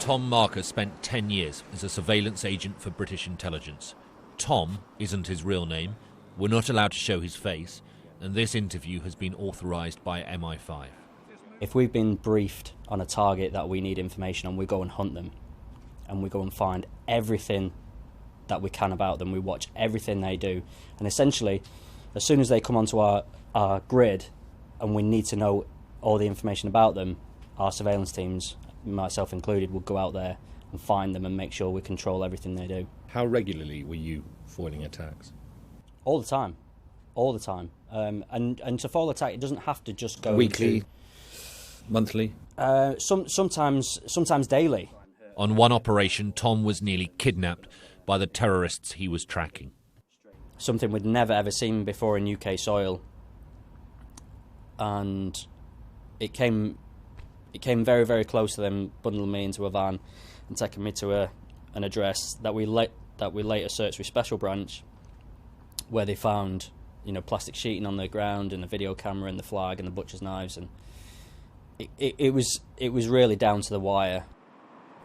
Tom Marcus spent 10 years as a surveillance agent for British intelligence. Tom isn't his real name, we're not allowed to show his face, and this interview has been authorised by MI5. If we've been briefed on a target that we need information on, we go and hunt them, and we go and find everything that we can about them. We watch everything they do, and essentially, as soon as they come onto our grid, and we need to know all the information about them, our surveillance teams, myself included, will go out there and find them and make sure we control everything they do. How regularly were you foiling attacks? All the time. All the time. And to foil attack, it doesn't have to just go weekly, monthly? Sometimes daily. On one operation, Tom was nearly kidnapped by the terrorists he was tracking. Something we'd never ever seen before in UK soil. And it came very, very close to them bundling me into a van and taking me to an address that we later searched with Special Branch, where they found, plastic sheeting on the ground and a video camera and the flag and the butcher's knives, and it was really down to the wire.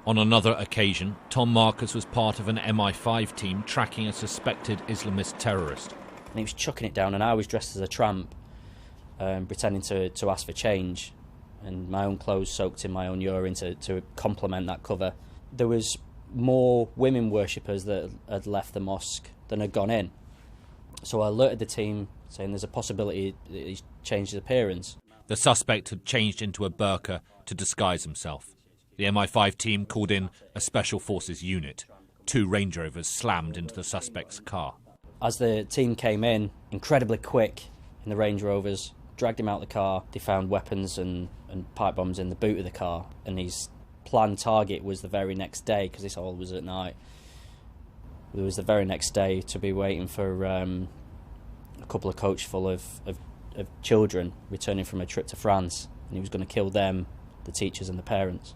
On another occasion, Tom Marcus was part of an MI5 team tracking a suspected Islamist terrorist. And he was chucking it down, and I was dressed as a tramp, pretending to ask for change, and my own clothes soaked in my own urine to complement that cover. There was more women worshippers that had left the mosque than had gone in. So I alerted the team, saying there's a possibility that he's changed his appearance. The suspect had changed into a burqa to disguise himself. The MI5 team called in a Special Forces unit. 2 Range Rovers slammed into the suspect's car. As the team came in, incredibly quick in the Range Rovers, dragged him out of the car. They found weapons and pipe bombs in the boot of the car, and his planned target was the very next day, because this all was at night. It was the very next day to be waiting for a couple of coach full of children returning from a trip to France, and he was going to kill them, the teachers and the parents.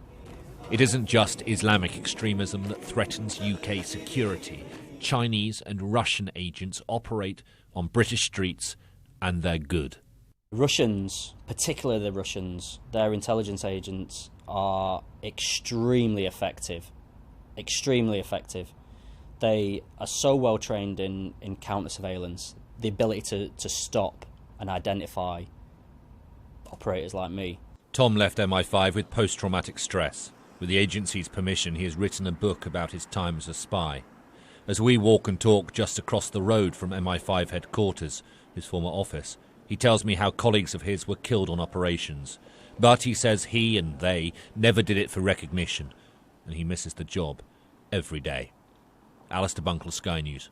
It isn't just Islamic extremism that threatens UK security. Chinese and Russian agents operate on British streets, and they're good. Russians, particularly the Russians, their intelligence agents are extremely effective. Extremely effective. They are so well trained in counter-surveillance, the ability to stop and identify operators like me. Tom left MI5 with post-traumatic stress. With the agency's permission, he has written a book about his time as a spy. As we walk and talk just across the road from MI5 headquarters, his former office, he tells me how colleagues of his were killed on operations. But he says he and they never did it for recognition, and he misses the job every day. Alistair Bunkle, Sky News.